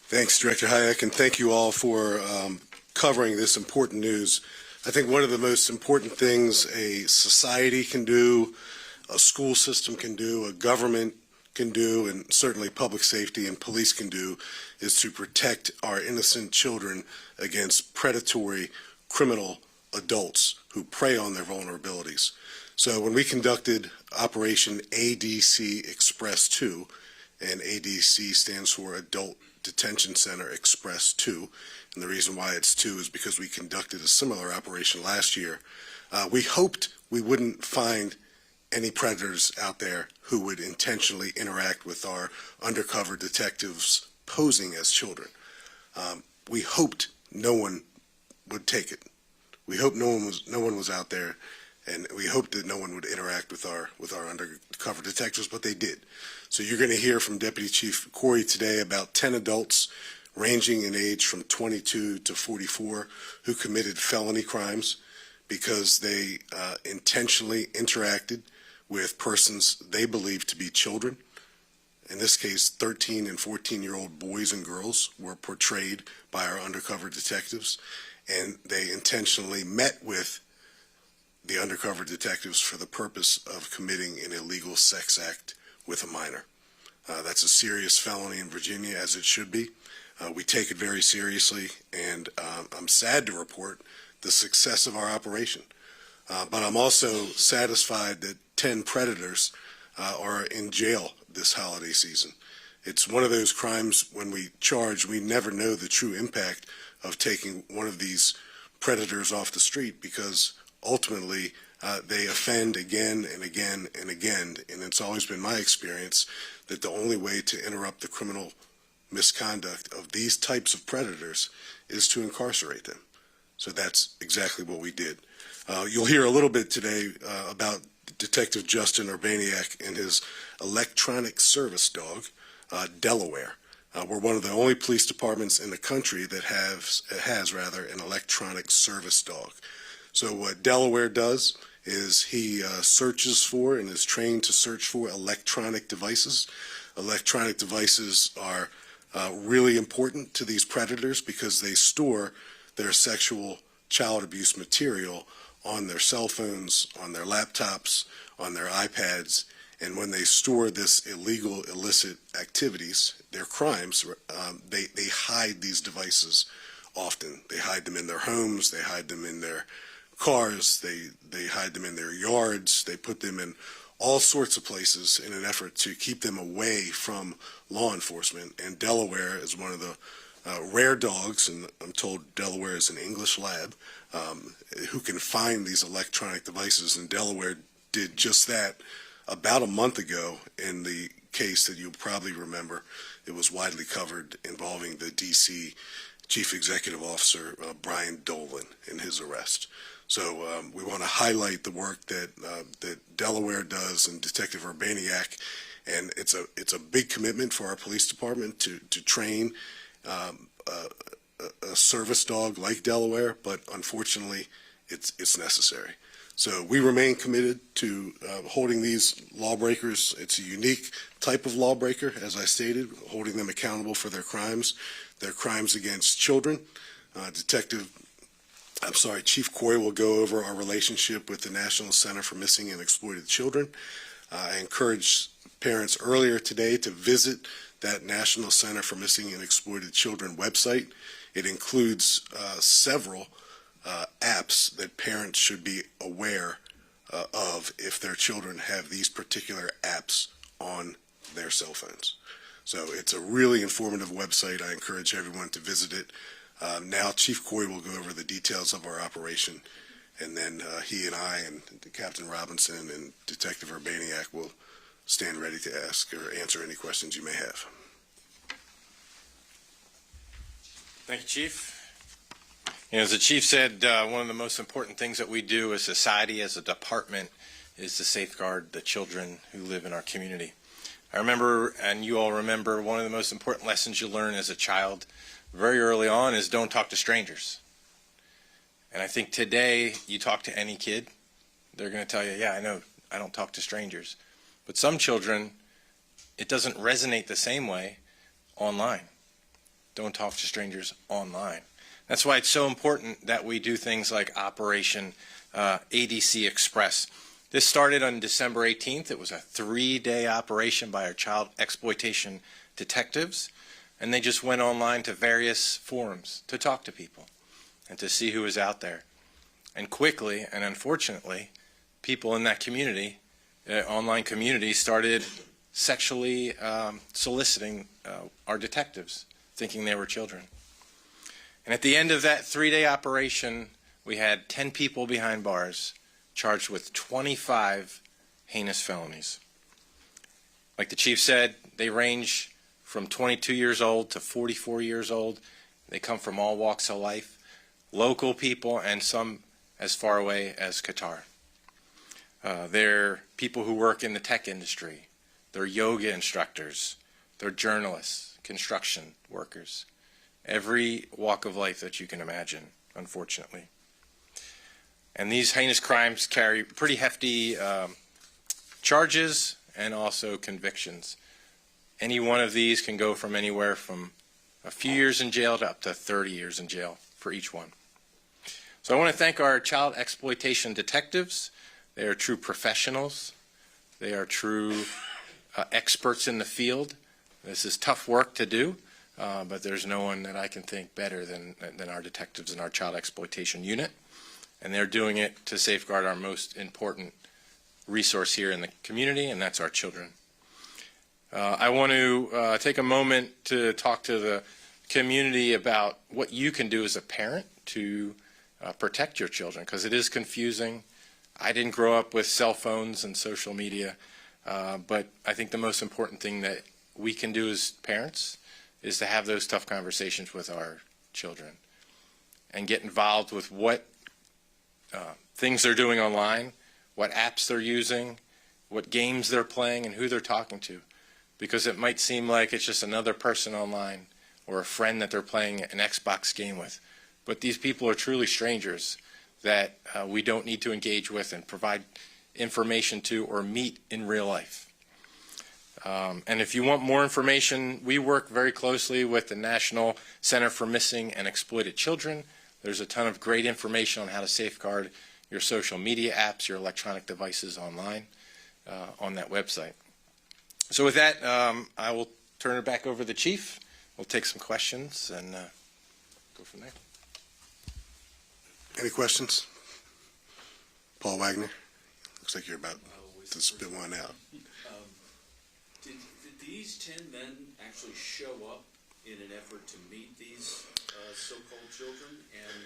Thanks, Director Hayek, and thank you all for covering this important news. I think one of the most important things a society can do, a school system can do, a government can do, and certainly public safety and police can do, is to protect our innocent children against predatory criminal adults who prey on their vulnerabilities. So when we conducted Operation ADC Express 2, and ADC stands for Adult Detention Center Express 2, and the reason why it's 2 is because we conducted a similar operation last year. We hoped we wouldn't find any predators out there who would intentionally interact with our undercover detectives posing as children. We hoped no one would take it. We hoped no one was out there, and we hoped that no one would interact with our undercover detectives, but they did. So you're going to hear from Deputy Chief Corey today about 10 adults ranging in age from 22 to 44 who committed felony crimes because they intentionally interacted with persons they believed to be children. In this case, 13 and 14-year-old boys and girls were portrayed by our undercover detectives, and they intentionally met with the undercover detectives for the purpose of committing an illegal sex act with a minor. That's a serious felony in Virginia, as it should be. We take it very seriously, and I'm sad to report the success of our operation. But I'm also satisfied that 10 predators are in jail this holiday season. It's one of those crimes when we charge, we never know the true impact of taking one of these predators off the street, because ultimately they offend again and again and again. And it's always been my experience that the only way to interrupt the criminal misconduct of these types of predators is to incarcerate them. So that's exactly what we did. You'll hear a little bit today about Detective Justin Urbaniak and his electronic service dog, Delaware. We're one of the only police departments in the country that has an electronic service dog. So what Delaware does is he searches for and is trained to search for electronic devices. Electronic devices are really important to these predators because they store their sexual child abuse material on their cell phones, on their laptops, on their iPads, and when they store this illegal, illicit activities, their crimes, they hide these devices often. They hide them in their homes, they hide them in their cars, they hide them in their yards, they put them in all sorts of places in an effort to keep them away from law enforcement. And Delaware is one of the rare dogs, and I'm told Delaware is an English lab, who can find these electronic devices, and Delaware did just that about a month ago in the case that you'll probably remember. It was widely covered involving the D.C. Chief Executive Officer Brian Dolan and his arrest. So we want to highlight the work that Delaware does and Detective Urbaniak, and it's a big commitment for our police department to train a service dog like Delaware, but unfortunately it's necessary. So we remain committed to holding these lawbreakers. It's a unique type of lawbreaker, as I stated, holding them accountable for their crimes against children. Chief Corey will go over our relationship with the National Center for Missing and Exploited Children. I encouraged parents earlier today to visit that National Center for Missing and Exploited Children website. It includes several apps that parents should be aware of if their children have these particular apps on their cell phones. So it's a really informative website. I encourage everyone to visit it. Now Chief Corey will go over the details of our operation, and then he and I and Captain Robinson and Detective Urbaniak will stand ready to ask or answer any questions you may have. Thank you, Chief. As the Chief said, one of the most important things that we do as society, as a department, is to safeguard the children who live in our community. I remember, and you all remember, one of the most important lessons you learn as a child very early on is don't talk to strangers. And I think today, you talk to any kid, they're going to tell you, yeah, I know, I don't talk to strangers. But some children, it doesn't resonate the same way online. don't talk to strangers online. That's why it's so important that we do things like Operation ADC Express. This started on December 18th. It was a 3-day operation by our child exploitation detectives, and they just went online to various forums to talk to people and to see who was out there. And quickly, and unfortunately, people in that community, online community, started sexually soliciting our detectives, thinking they were children. And at the end of that 3-day operation, we had 10 people behind bars charged with 25 heinous felonies. Like the chief said, they range from 22 years old to 44 years old. They come from all walks of life, local people and some as far away as Qatar. They're people who work in the tech industry. They're yoga instructors. They're journalists, construction workers. Every walk of life that you can imagine, unfortunately. And these heinous crimes carry pretty hefty charges and also convictions. Any one of these can go from anywhere from a few years in jail to up to 30 years in jail for each one. So I want to thank our child exploitation detectives. They are true professionals. They are true experts in the field. This is tough work to do, but there's no one that I can think better than our detectives in our child exploitation unit. And they're doing it to safeguard our most important resource here in the community, and that's our children. I want to take a moment to talk to the community about what you can do as a parent to protect your children, because it is confusing. I didn't grow up with cell phones and social media, but I think the most important thing that we can do as parents is to have those tough conversations with our children and get involved with what things they're doing online, what apps they're using, what games they're playing, and who they're talking to. Because it might seem like it's just another person online or a friend that they're playing an Xbox game with. But these people are truly strangers that we don't need to engage with and provide information to or meet in real life. And if you want more information, we work very closely with the National Center for Missing and Exploited Children. There's a ton of great information on how to safeguard your social media apps, your electronic devices online on that website. So with that, I will turn it back over to the chief. We'll take some questions and go from there. Any questions? Paul Wagner? Looks like you're about to spit one out. Did these 10 men actually show up in an effort to meet these so-called children? And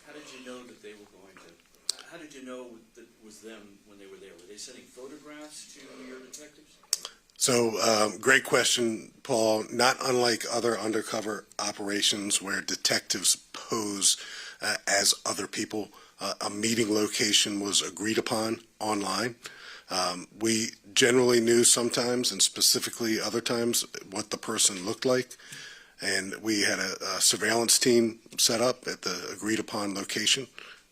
how did you know that they were going to, how did you know that it was them when they were there? Were they sending photographs to your detectives? So, great question, Paul. Not unlike other undercover operations where detectives pose as other people, a meeting location was agreed upon online. We generally knew sometimes, and specifically other times, what the person looked like. And we had a surveillance team set up at the agreed upon location,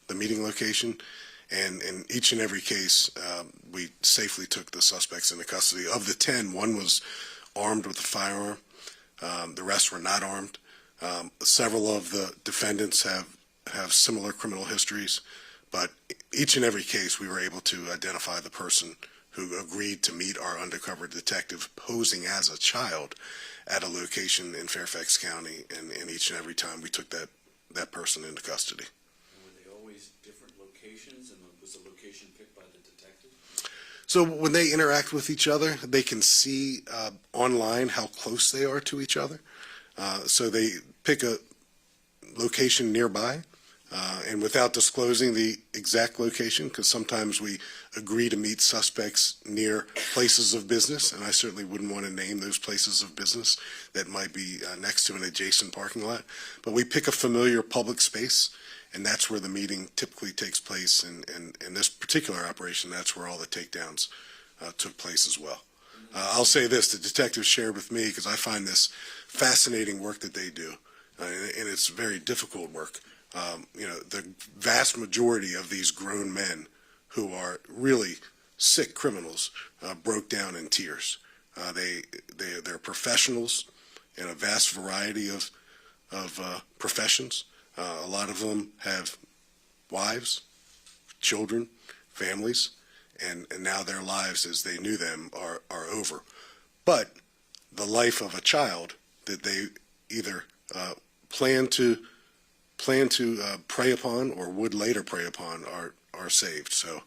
the meeting location. And in each and every case, we safely took the suspects into custody. Of the 10, one was armed with a firearm. The rest were not armed. Several of the defendants have similar criminal histories, but each and every case we were able to identify the person who agreed to meet our undercover detective posing as a child at a location in Fairfax County, and each and every time we took that person into custody. And was the location picked by the detective? So when they interact with each other, they can see online how close they are to each other. So they pick a location nearby, and without disclosing the exact location, because sometimes we agree to meet suspects near places of business, and I certainly wouldn't want to name those places of business that might be next to an adjacent parking lot. But we pick a familiar public space, and that's where the meeting typically takes place. And in this particular operation, that's where all the takedowns took place as well. I'll say this, the detectives shared with me, because I find this fascinating work that they do, and it's very difficult work. The vast majority of these grown men who are really sick criminals broke down in tears. They're professionals in a vast variety of professions. A lot of them have wives, children, families, and now their lives as they knew them are over. But the life of a child that they either plan to prey upon or would later prey upon are saved. So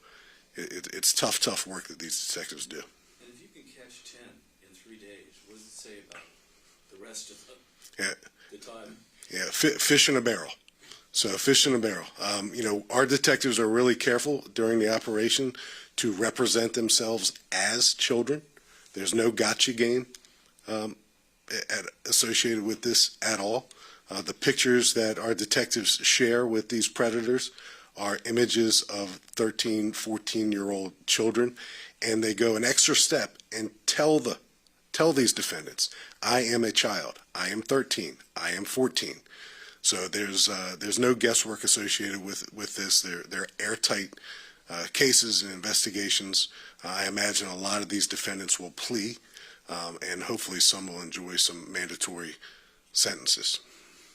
it's tough work that these detectives do. And if you can catch 10 in 3 days, what does it say about the rest of the time? Yeah, fish in a barrel. So fish in a barrel. Our detectives are really careful during the operation to represent themselves as children. There's no gotcha game associated with this at all. The pictures that our detectives share with these predators are images of 13, 14-year-old children, and they go an extra step and tell these defendants, I am a child, I am 13, I am 14. So there's no guesswork associated with this. They're airtight cases and investigations. I imagine a lot of these defendants will plea, and hopefully some will enjoy some mandatory sentences.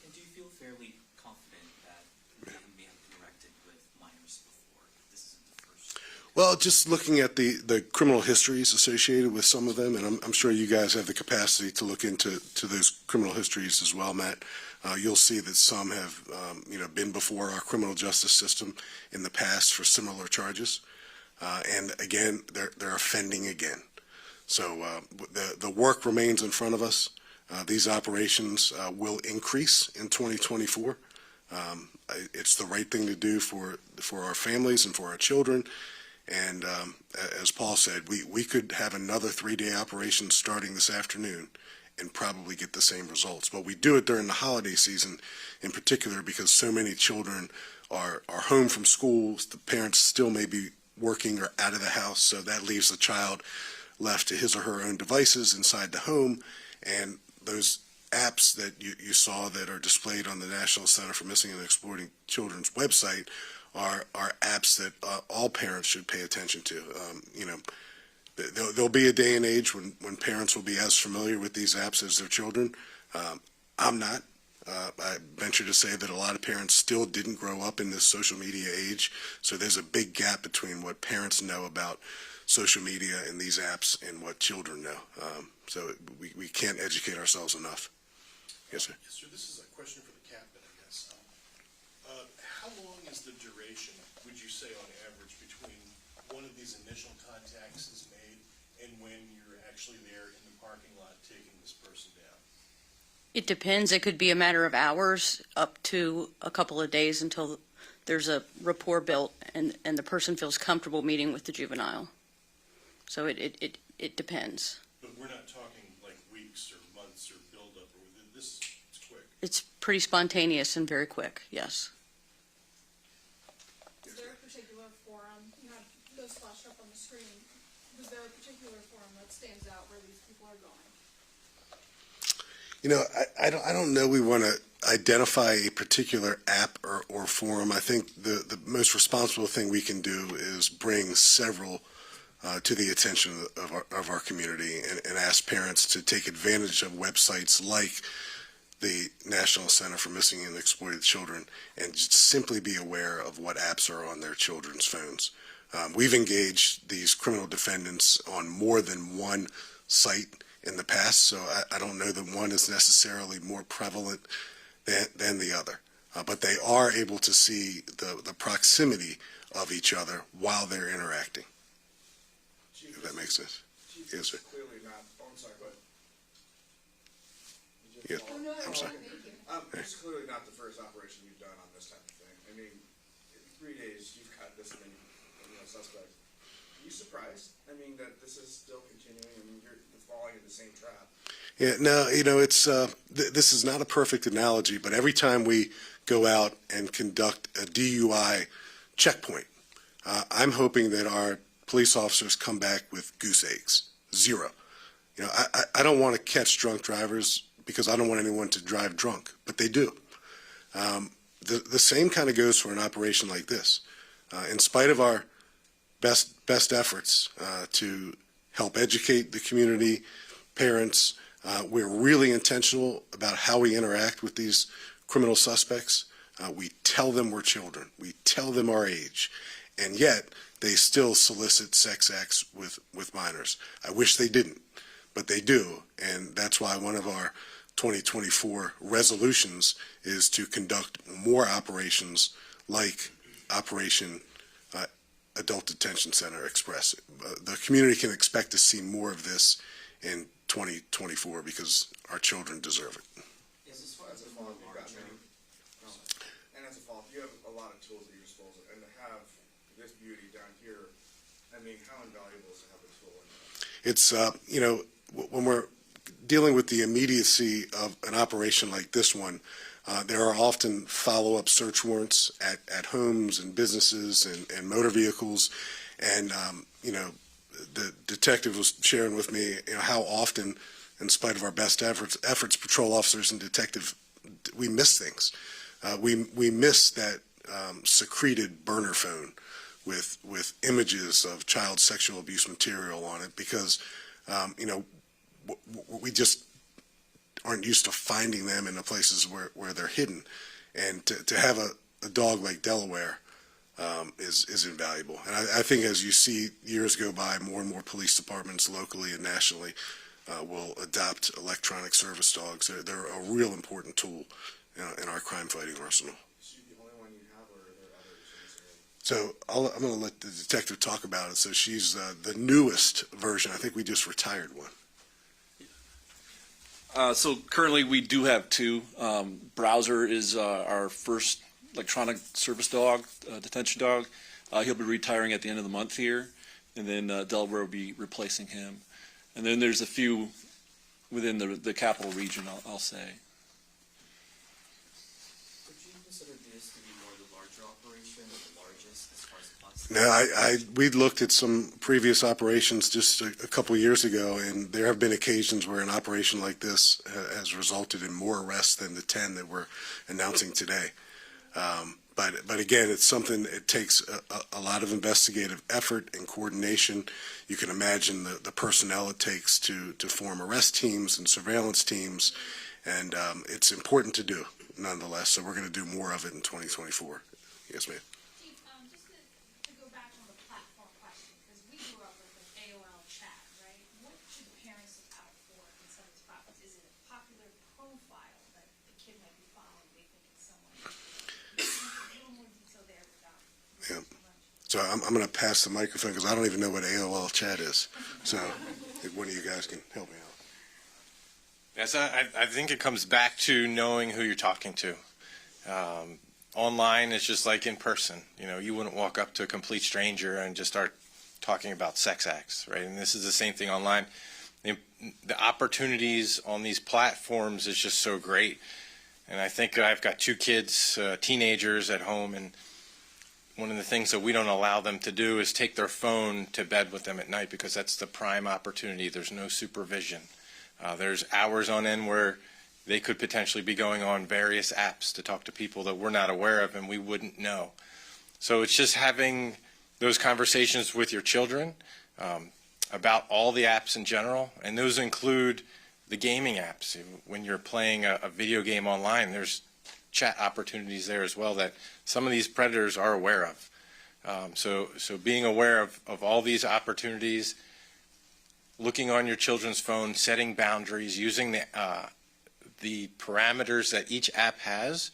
And do you feel fairly confident that they may have interacted with minors before? This isn't the first. Well, just looking at the criminal histories associated with some of them, and I'm sure you guys have the capacity to look into those criminal histories as well, Matt. You'll see that some have, been before our criminal justice system in the past for similar charges, and again, they're offending again. So the work remains in front of us. These operations will increase in 2024. It's the right thing to do for our families and for our children. And as Paul said, we could have another 3-day operation starting this afternoon and probably get the same results. But we do it during the holiday season in particular because so many children are home from school. The parents still may be working or out of the house, so that leaves the child left to his or her own devices inside the home. And those apps that you saw that are displayed on the National Center for Missing and Exploiting Children's website are apps that all parents should pay attention to. There'll be a day and age when parents will be as familiar with these apps as their children. I'm not. I venture to say that a lot of parents still didn't grow up in this social media age, so there's a big gap between what parents know about social media and these apps and what children know. So we can't educate ourselves enough. Yes, sir. Yes, sir. This is a question for the captain, I guess. How long is the duration, would you say, on average, between one of these initial contacts is made and when you're actually there in the parking lot taking this person down? It depends. It could be a matter of hours up to a couple of days until there's a rapport built and the person feels comfortable meeting with the juvenile. So it depends. But we're not talking like weeks or months or build-up, or this is quick. It's pretty spontaneous and very quick, yes. Is there a particular forum, you have those flashed up on the screen, is there a particular forum that stands out where these people are going? I don't know we want to identify a particular app or forum. I think the most responsible thing we can do is bring several to the attention of our community and ask parents to take advantage of websites like the National Center for Missing and Exploited Children and just simply be aware of what apps are on their children's phones. We've engaged these criminal defendants on more than one site in the past, so I don't know that one is necessarily more prevalent than the other. But they are able to see the proximity of each other while they're interacting. If that makes sense. Chief, Yes, sir. Clearly not. Oh, I'm sorry, go ahead. Yeah. Oh, no, I'm sorry. thank you. It's clearly not the first operation you've done on this type of thing. I mean, in 3 days, you've got this many suspects. Are you surprised? I mean, that this is still continuing and you're falling into the same trap? Yeah, no, it's this is not a perfect analogy, but every time we go out and conduct a DUI checkpoint, I'm hoping that our police officers come back with goose eggs. Zero. I don't want to catch drunk drivers because I don't want anyone to drive drunk, but they do. The same kind of goes for an operation like this. In spite of our best efforts to help educate the community, parents, We're really intentional about how we interact with these criminal suspects. We tell them we're children. We tell them our age. And yet, they still solicit sex acts with minors. I wish they didn't, but they do. And that's why one of our 2024 resolutions is to conduct more operations like Operation Adult Detention Center Express. The community can expect to see more of this in 2024 because our children deserve it. As a follow-up, as a follow-up, you have a lot of tools at your disposal, and to have this beauty down here, I mean, how invaluable is to have a tool in there? It's, when we're dealing with the immediacy of an operation like this one, there are often follow-up search warrants at homes and businesses and motor vehicles. And, the detective was sharing with me how often, in spite of our best efforts, patrol officers and detectives, we miss things. We miss that secreted burner phone with images of child sexual abuse material on it because, we just aren't used to finding them in the places where they're hidden. And to have a dog like Delaware is invaluable. And I think as you see years go by, more and more police departments locally and nationally will adopt electronic service dogs. They're a real important tool in our crime-fighting arsenal. Is she the only one you have, or are there others in this area? So I'm going to let the detective talk about it. So she's the newest version. I think we just retired one. So currently we do have two. Browser is our first electronic service dog, detention dog. He'll be retiring at the end of the month here, and then Delaware will be replacing him. And then there's a few within the capital region, I'll say. Would you consider this to be more the larger operation or the largest as far as cost? No, we looked at some previous operations just a couple years ago, and there have been occasions where an operation like this has resulted in more arrests than the 10 that we're announcing today. But again, it's something, it takes a lot of investigative effort and coordination. You can imagine the personnel it takes to form arrest teams and surveillance teams, and it's important to do nonetheless. So we're going to do more of it in 2024. Yes, ma'am. Chief, just to go back on the platform question, because we grew up with an AOL chat, right? What should parents look out for in some of these platforms? Is it a popular profile that the kid might be following? They think it's someone. A little more detail there without. Yeah. So I'm going to pass the microphone because I don't even know what AOL chat is. So if one of you guys can help me out. Yes, I think it comes back to knowing who you're talking to. Online is just like in person. You wouldn't walk up to a complete stranger and just start talking about sex acts, right? And this is the same thing online. The opportunities on these platforms is just so great. And I think I've got two kids, teenagers at home, and one of the things that we don't allow them to do is take their phone to bed with them at night because that's the prime opportunity. There's no supervision. There's hours on end where they could potentially be going on various apps to talk to people that we're not aware of and we wouldn't know. So it's just having those conversations with your children about all the apps in general, and those include the gaming apps. When you're playing a video game online, there's chat opportunities there as well that some of these predators are aware of. So being aware of all these opportunities, looking on your children's phone, setting boundaries, using the parameters that each app has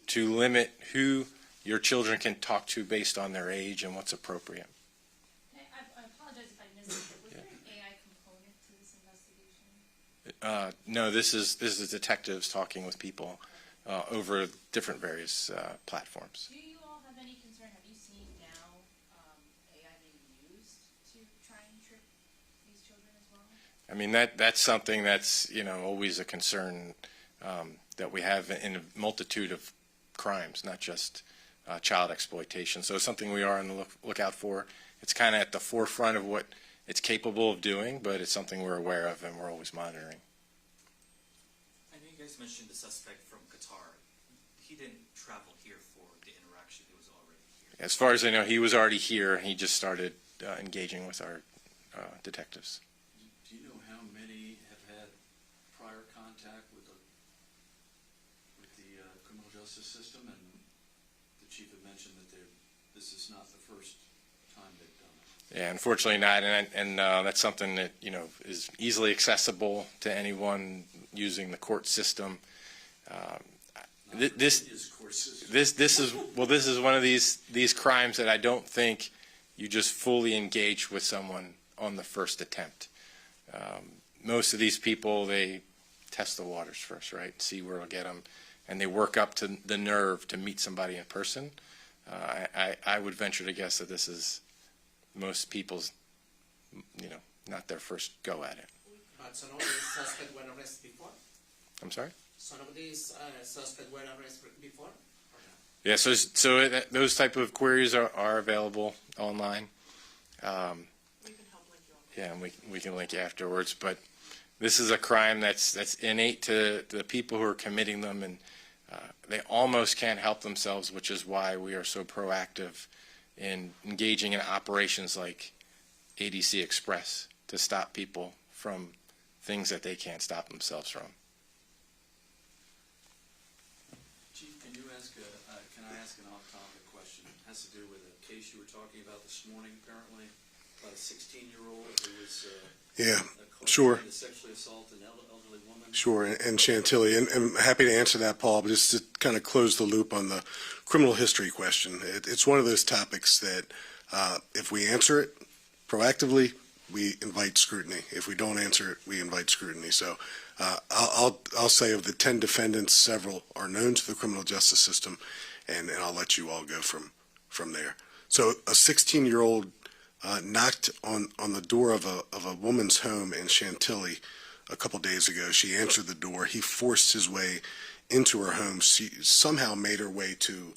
to limit who your children can talk to based on their age and what's appropriate. I apologize if I missed it, but was there an AI component to this investigation? No, this is detectives talking with people over different various platforms. Do you all have any concern? Have you seen now AI being used to try and trick these children as well? I mean, that's something that's always a concern that we have in a multitude of crimes, not just child exploitation. So it's something we are on the lookout for. It's kind of at the forefront of what it's capable of doing, but it's something we're aware of and we're always monitoring. I know you guys mentioned the suspect from Qatar. He didn't travel here for the interaction. He was already here. As far as I know, he was already here. He just started engaging with our detectives. Do you know how many have had prior contact with the criminal justice system, and the chief had mentioned that this is not the first time they've done it. Yeah, unfortunately not, and that's something that, you know, is easily accessible to anyone using the court system. This is one of these crimes that I don't think you just fully engage with someone on the first attempt. Most of these people, they test the waters first, right? See where it'll get them, and they work up to the nerve to meet somebody in person. I would venture to guess that this is most people's, you know, not their first go at it. But some of these suspects were arrested before? I'm sorry? Some of these suspects were arrested before? Yeah, so those type of queries are available online. We can help link you on. Yeah, and we can link afterwards. But this is a crime that's innate to the people who are committing them, and they almost can't help themselves, which is why we are so proactive in engaging in operations like ADC Express to stop people from things that they can't stop themselves from. Chief, can I ask an off-topic question? It has to do with a case you were talking about this morning, apparently, about a 16-year-old who was Sure. to sexually assault an elderly woman. Sure, and Chantilly, and I'm happy to answer that, Paul, but just to kind of close the loop on the criminal history question. It's one of those topics that if we answer it proactively, we invite scrutiny. If we don't answer it, we invite scrutiny. So I'll say of the 10 defendants, several are known to the criminal justice system, and I'll let you all go from there. So a 16-year-old knocked on the door of a woman's home in Chantilly a couple days ago. She answered the door. He forced his way into her home. She somehow made her way to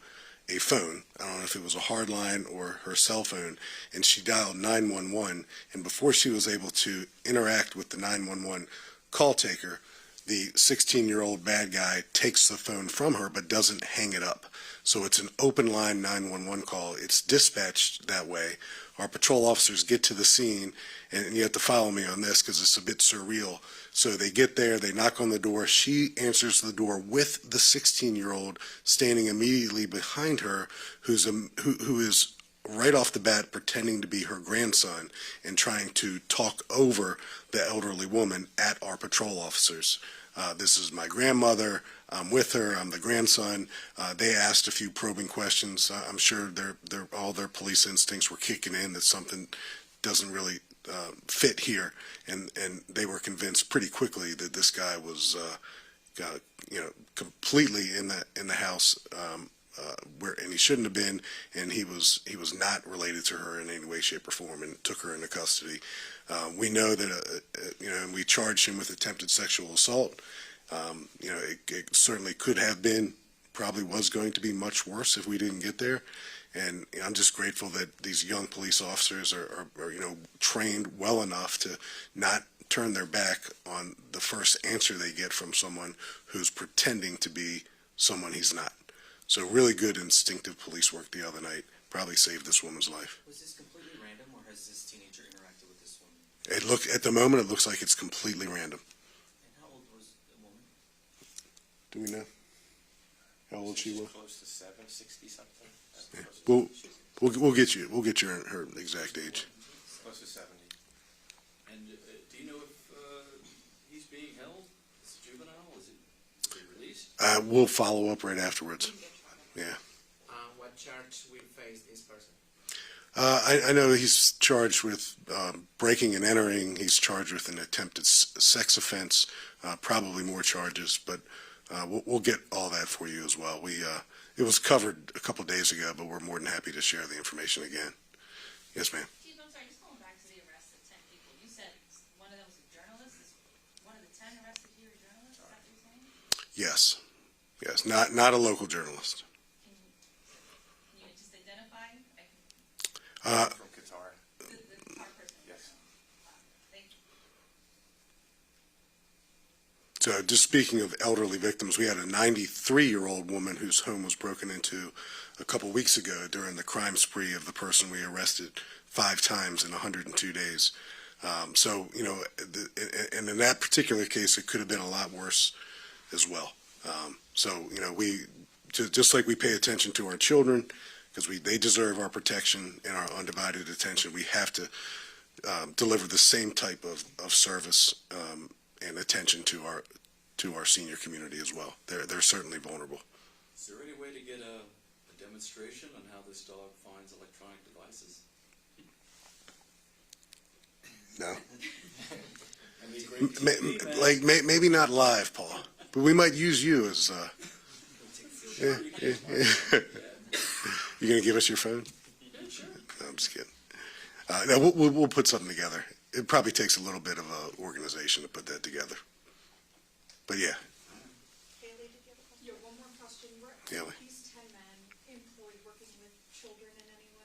a phone. I don't know if it was a hard line or her cell phone, and she dialed 911. And before she was able to interact with the 911 call taker, the 16-year-old bad guy takes the phone from her but doesn't hang it up. So it's an open line 911 call. It's dispatched that way. Our patrol officers get to the scene, and you have to follow me on this because it's a bit surreal. So they get there, they knock on the door. She answers the door with the 16-year-old standing immediately behind her, who is right off the bat pretending to be her grandson and trying to talk over the elderly woman at our patrol officers. This is my grandmother. I'm with her. I'm the grandson. They asked a few probing questions. I'm sure all their police instincts were kicking in that something doesn't really fit here, and they were convinced pretty quickly that this guy was, completely in the house and he shouldn't have been, and he was not related to her in any way, shape, or form, and took her into custody. We know that and we charged him with attempted sexual assault. It certainly could have been, probably was going to be much worse if we didn't get there. And I'm just grateful that these young police officers are trained well enough to not turn their back on the first answer they get from someone who's pretending to be someone he's not. So really good instinctive police work the other night. Probably saved this woman's life. Was this completely random, or has this teenager interacted with this woman? At the moment, it looks like it's completely random. And how old was the woman? Do we know how old she was? Close to 60 something. Yeah. We'll get you her exact age. Close to 70. And do you know if he's being held as a juvenile? Is he released? We'll follow up right afterwards. Yeah. What charge will face this person? I know he's charged with breaking and entering. He's charged with an attempted sex offense, probably more charges, but we'll get all that for you as well. It was covered a couple days ago, but we're more than happy to share the information again. Yes, ma'am. Chief, I'm sorry, just going back to the arrest of 10 people. You said one of them was a journalist. Is one of the 10 arrested here a journalist? Is that what you're saying? Yes, not a local journalist. Can you just identify? From Qatar. The our person? Yes. Thank you. So just speaking of elderly victims, we had a 93-year-old woman whose home was broken into a couple weeks ago during the crime spree of the person we arrested 5 times in 102 days. So, you know, and in that particular case, it could have been a lot worse as well. So, you know, just like we pay attention to our children, because they deserve our protection and our undivided attention, we have to deliver the same type of service and attention to our senior community as well. They're certainly vulnerable. Is there any way to get a demonstration on how this dog finds electronic devices? No, I mean, great TV, man. maybe not live, Paul, but we might use you as. You gonna give us your phone? Sure. No, I'm just kidding. No, we'll put something together. It probably takes a little bit of organization to put that together. But yeah. Haley, did you have a question? Yeah, one more question. Were Haley. these 10 men employed working with children in any way?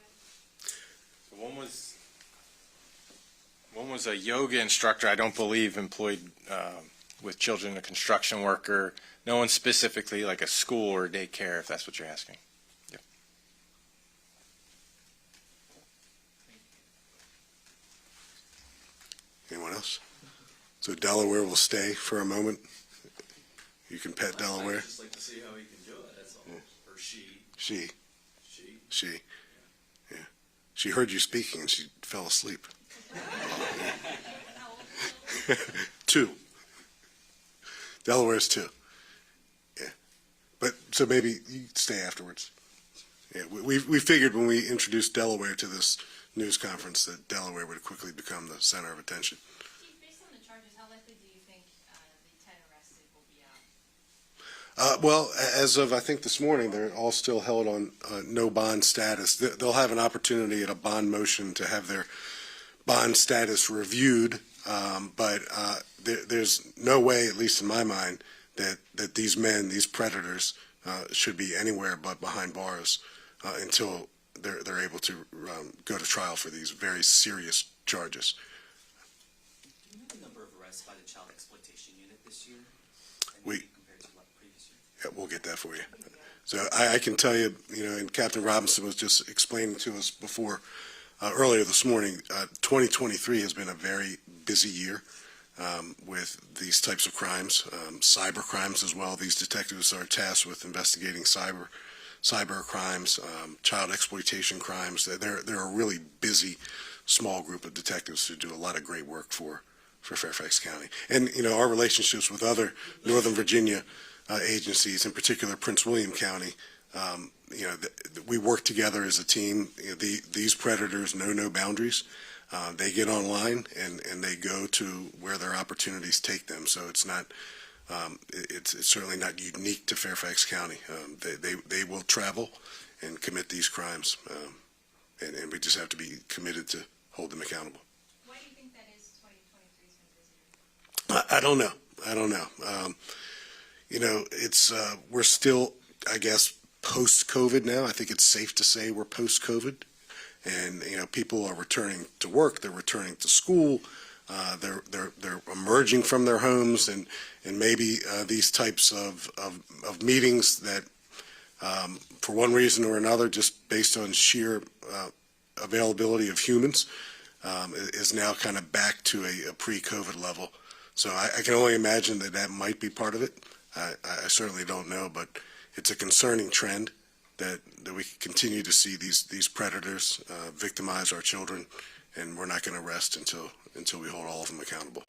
One was a yoga instructor, I don't believe employed with children, a construction worker. No one specifically like a school or daycare, if that's what you're asking. Yep. Anyone else? So Delaware will stay for a moment. You can pet Delaware. I'd just like to see how he can do it, that's all. Or she. She. She. Yeah. She heard you speaking and she fell asleep. 2. Delaware's 2. Yeah. But so maybe you stay afterwards. Yeah. We figured when we introduced Delaware to this news conference that Delaware would quickly become the center of attention. Chief, based on the charges, how likely do you think the 10 arrested will be out? Well, as of I think this morning, they're all still held on no bond status. They'll have an opportunity at a bond motion to have their bond status reviewed, but there's no way, at least in my mind, that these men, these predators, should be anywhere but behind bars until they're able to go to trial for these very serious charges. Do you know the number of arrests by the Child Exploitation Unit this year? And We- maybe compared to what previous year? Yeah, we'll get that for you. So I can tell you, you know, and Captain Robinson was just explaining to us before, earlier this morning, 2023 has been a very busy year with these types of crimes, cyber crimes as well. These detectives are tasked with investigating cyber crimes, child exploitation crimes. They're a really busy, small group of detectives who do a lot of great work for Fairfax County. And, you know, our relationships with other Northern Virginia agencies, in particular Prince William County, you know, we work together as a team. You know, these predators know no boundaries. They get online and they go to where their opportunities take them. So it's not, it's certainly not unique to Fairfax County. They will travel and commit these crimes, and we just have to be committed to hold them accountable. Why do you think that is 2023's been busier? I don't know. You know, it's we're still, I guess, post-COVID now. I think it's safe to say we're post-COVID, and you know, people are returning to work. They're returning to school. They're emerging from their homes, and maybe these types of meetings that, for one reason or another, just based on sheer availability of humans, is now kind of back to a pre-COVID level. So I can only imagine that might be part of it. I certainly don't know, but it's a concerning trend that we continue to see these predators victimize our children, and we're not going to rest until we hold all of them accountable.